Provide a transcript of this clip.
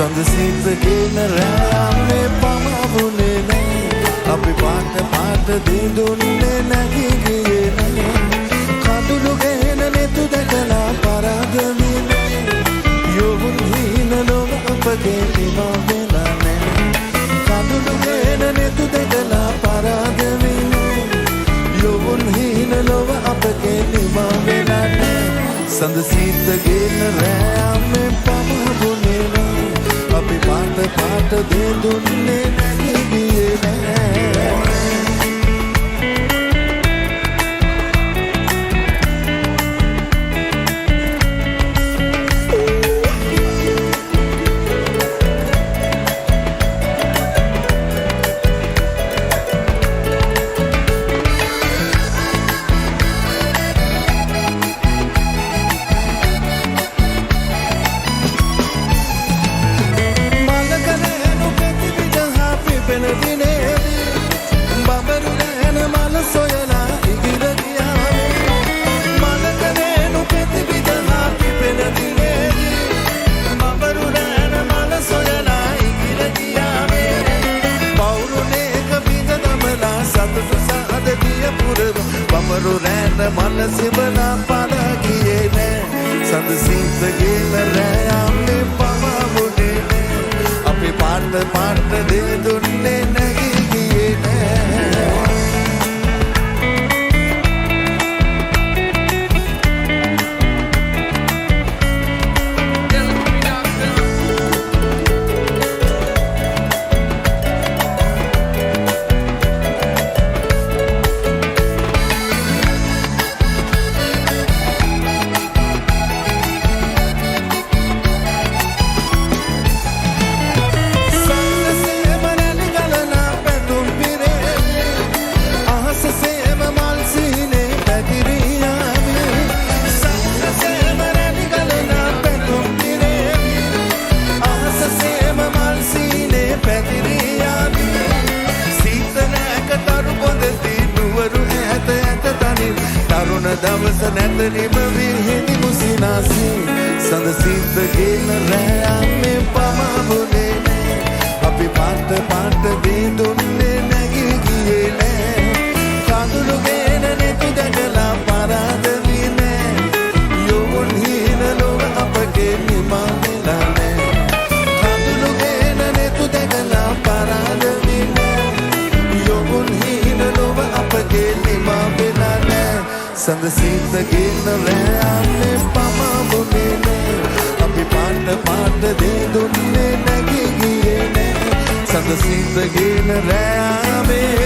සඳසිතගෙන රෑමේ පමවුනේ නෑ අපි පාට පාට දිදුන්නේ නැගී ගියේ නෑ කඳුළු ගෙන නෙතු දැකලා පරාද විනේ යොවුන් හීන ලොව අපගේ නිවා වෙලා නෑ කඳුළු ගෙන නෙතු දැකලා පරාද විනේ යොවුන් හීන ලොව අපගේ නිවා වෙලා නෑ සඳසිතගෙන රෑමේ පමවුනේ නෑ අපි පාට පාට දිදුන්නේ නැගී ගියේ නෑ බමරු රෑන මනසිවලා පලා ගියේ නෑ සඳසිතගෙන රෑමේ පමවුනේ නෑ අපි පාට පාට දෙදුන්නේ නැගී ගියේ නෑ දවස නැතනිම විහිදි මුසිනාසී සඳසිතගෙන රෑමේ පමවුනේ නෑ අපි පාට පාට දිදුන්නේ නැගී ගියේ නෑ කඳුළු ගෙන නෙතු දැකලා පරාද විනේ යොවුන් හීන ලොව අපගේ නිමා වෙලා නෑ කඳුළු ගෙන නෙතු දැකලා පරාද විනේ යොවුන් හීන ලොව අපගේ නිමා වෙලා නෑ සඳසිතගෙන රෑමේ පමවුනේ නෑ අපි පාට පාට දිදුන්නේ නැගී ගියේ නෑ සඳසිතගෙන රෑමේ